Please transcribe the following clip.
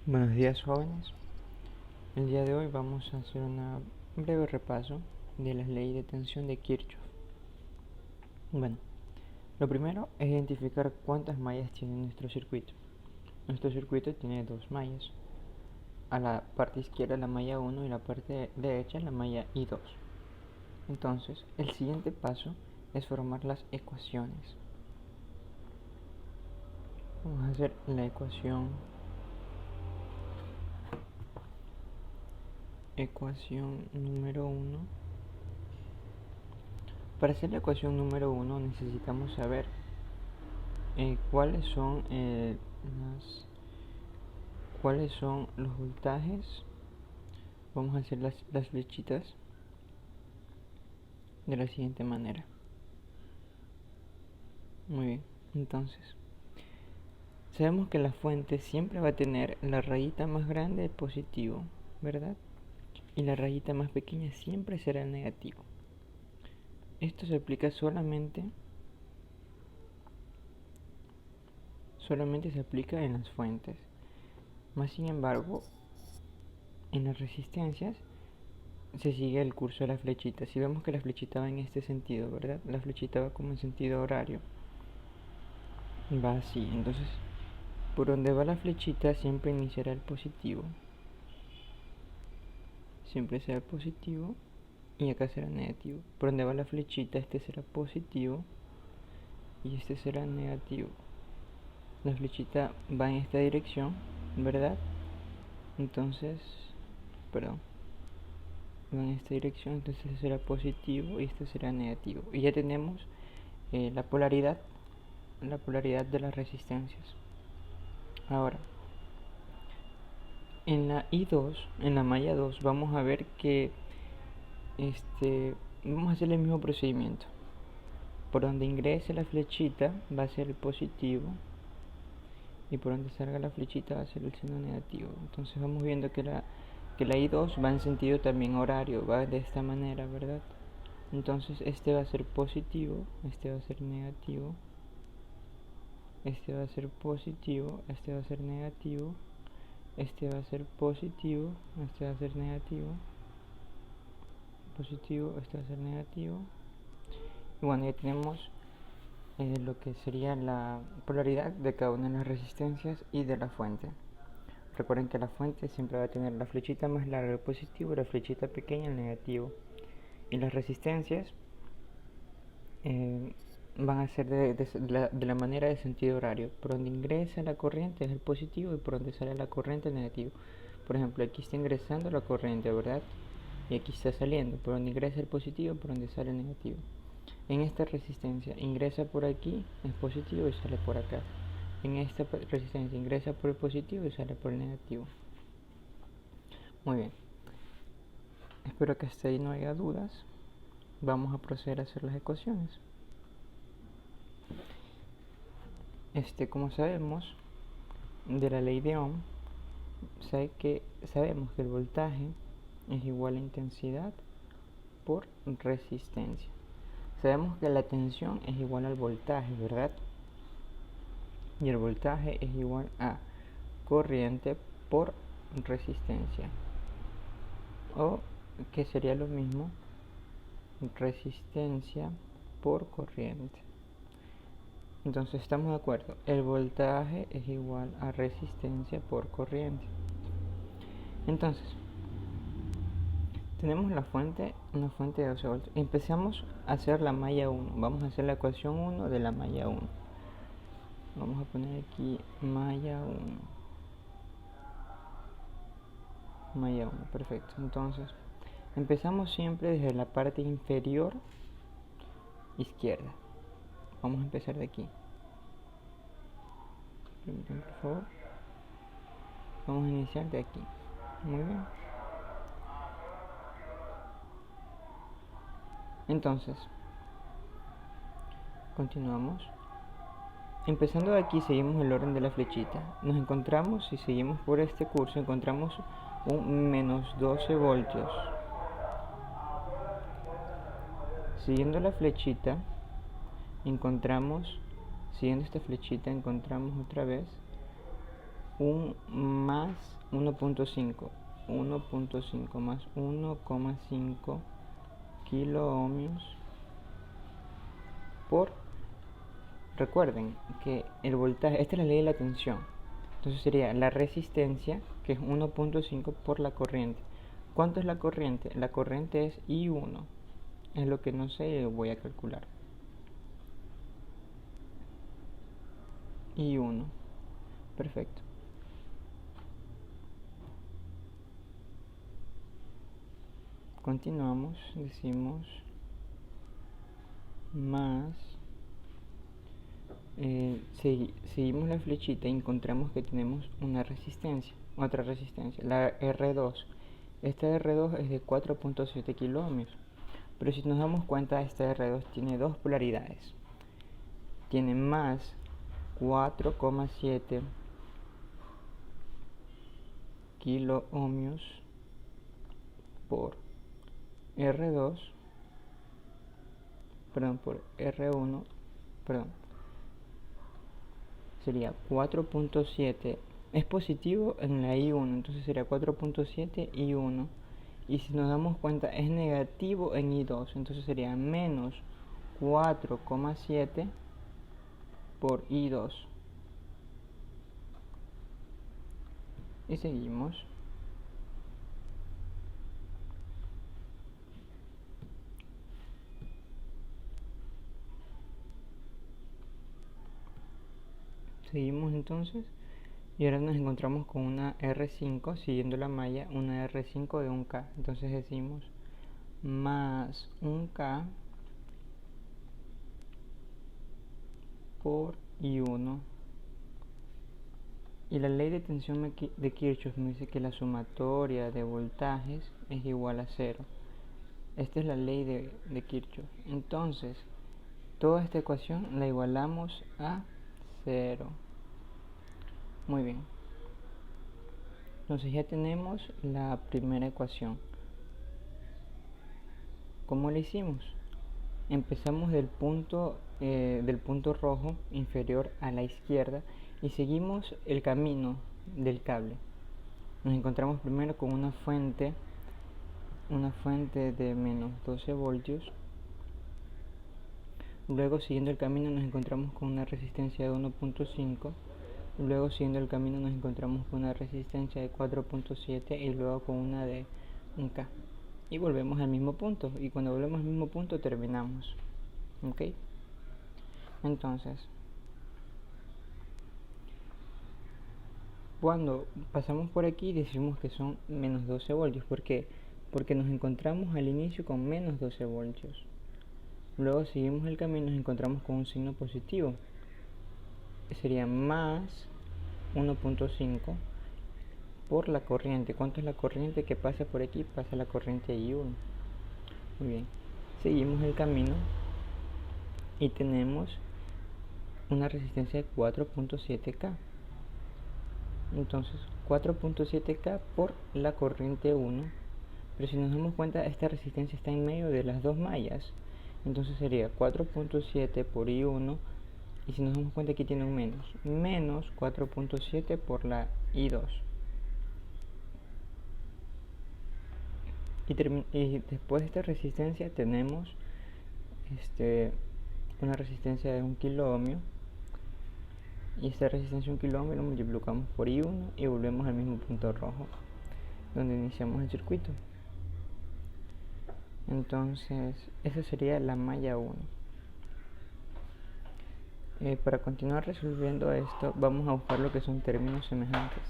Buenos días, jóvenes. El día de hoy vamos a hacer un breve repaso de las leyes de tensión de Kirchhoff. Bueno, lo primero es identificar cuántas mallas tiene nuestro circuito. Nuestro circuito tiene dos mallas. A la parte izquierda la malla 1 y la parte derecha la malla I2. Entonces, el siguiente paso es formar las ecuaciones. Vamos a hacer la ecuación número 1. Para hacer la ecuación número 1 necesitamos saber cuáles son los voltajes. Vamos a hacer las flechitas de la siguiente manera. Muy bien, entonces sabemos que la fuente siempre va a tener la rayita más grande de positivo, ¿verdad? Y la rayita más pequeña siempre será negativo. Esto se aplica solamente se aplica en las fuentes. Más sin embargo, en las resistencias se sigue el curso de la flechita. Si vemos que la flechita va en este sentido, ¿verdad? La flechita va como en sentido horario. Va así. Entonces, por donde va la flechita siempre iniciará el positivo. Siempre será positivo y acá será negativo. Por donde va la flechita, este será positivo y este será negativo. La flechita va en esta dirección, ¿verdad? Entonces, perdón, va en esta dirección, entonces este será positivo y este será negativo. Y ya tenemos la polaridad de las resistencias. Ahora, en la I2, en la malla 2, vamos a ver que vamos a hacer el mismo procedimiento. Por donde ingrese la flechita va a ser el positivo y por donde salga la flechita va a ser el signo negativo. Entonces vamos viendo que la I2 va en sentido también horario, va de esta manera, ¿verdad? Entonces este va a ser positivo, este va a ser negativo, este va a ser positivo, este va a ser negativo, este va a ser positivo, este va a ser negativo, positivo, este va a ser negativo. Y bueno, ya tenemos lo que sería la polaridad de cada una de las resistencias y de la fuente. Recuerden que la fuente siempre va a tener la flechita más larga el positivo y la flechita pequeña el negativo. Y las resistencias van a ser de la manera de sentido horario. Por donde ingresa la corriente es el positivo y por donde sale la corriente el negativo. Por ejemplo, aquí está ingresando la corriente, ¿verdad? Y aquí está saliendo. Por donde ingresa el positivo, por donde sale el negativo. En esta resistencia ingresa por aquí, es positivo y sale por acá. En esta resistencia ingresa por el positivo y sale por el negativo. Muy bien. Espero que hasta ahí no haya dudas. Vamos a proceder a hacer las ecuaciones. Como sabemos de la ley de Ohm, sabemos que el voltaje es igual a intensidad por resistencia. Sabemos que la tensión es igual al voltaje, ¿verdad? Y el voltaje es igual a corriente por resistencia, o que sería lo mismo, resistencia por corriente. Entonces estamos de acuerdo, el voltaje es igual a resistencia por corriente. Entonces tenemos una fuente de 12 voltios. Empezamos a hacer la malla 1. Vamos a hacer la ecuación 1 de la malla 1. Vamos a poner aquí malla 1. Malla 1, perfecto. Entonces empezamos siempre desde la parte inferior izquierda. Vamos a empezar de aquí. Permítanme, por favor. Vamos a iniciar de aquí. Muy bien. Entonces, continuamos. Empezando de aquí, seguimos el orden de la flechita. Nos encontramos, si seguimos por este curso, encontramos un menos 12 voltios. Siguiendo la flechita, siguiendo esta flechita, encontramos otra vez 1 más 1.5 más 1,5 kilo ohmios por, recuerden que el voltaje, esta es la ley de la tensión, entonces sería la resistencia, que es 1.5 por la corriente. ¿Cuánto es la corriente? La corriente es I1, es lo que no sé, voy a calcular. I1, perfecto. Continuamos, decimos más, seguimos la flechita y encontramos que tenemos una resistencia, otra resistencia, la R2. Esta R2 es de 4.7 kilo ohmios, pero si nos damos cuenta, esta R2 tiene dos polaridades. Tiene más 4,7 kilo ohmios por R2, perdón, por R1, perdón, sería 4.7, es positivo en la I1, entonces sería 4.7 I1, y si nos damos cuenta es negativo en I2, entonces sería menos 4,7 por I2. Y seguimos. Seguimos entonces. Y ahora nos encontramos con una R5, siguiendo la malla, una R5 de 1K. Entonces decimos más 1K por I1. Y la ley de tensión de Kirchhoff me dice que la sumatoria de voltajes es igual a 0. Esta es la ley de Kirchhoff. Entonces, toda esta ecuación la igualamos a 0. Muy bien. Entonces ya tenemos la primera ecuación. ¿Cómo la hicimos? Empezamos del punto rojo inferior a la izquierda y seguimos el camino del cable. Nos encontramos primero con una fuente de menos 12 voltios. Luego, siguiendo el camino, nos encontramos con una resistencia de 1.5. Luego, siguiendo el camino, nos encontramos con una resistencia de 4.7 y luego con una de 1K. Y volvemos al mismo punto. Y cuando volvemos al mismo punto, terminamos. ¿Ok? Entonces, cuando pasamos por aquí, decimos que son menos 12 voltios. ¿Por qué? Porque nos encontramos al inicio con menos 12 voltios. Luego seguimos el camino y nos encontramos con un signo positivo. Sería más 1.5 por la corriente. ¿Cuánto es la corriente que pasa por aquí? Pasa la corriente I1. Muy bien. Seguimos el camino y tenemos una resistencia de 4.7K. Entonces 4.7K por la corriente 1. Pero si nos damos cuenta, esta resistencia está en medio de las dos mallas. Entonces sería 4.7 por I1. Y si nos damos cuenta, aquí tiene un menos 4.7 por la I2. Y después de esta resistencia tenemos una resistencia de 1 kilo ohmio. Y esta resistencia de 1 kilo ohmio lo multiplicamos por I1 y volvemos al mismo punto rojo donde iniciamos el circuito. Entonces, esa sería la malla 1. Para continuar resolviendo esto, vamos a buscar lo que son términos semejantes.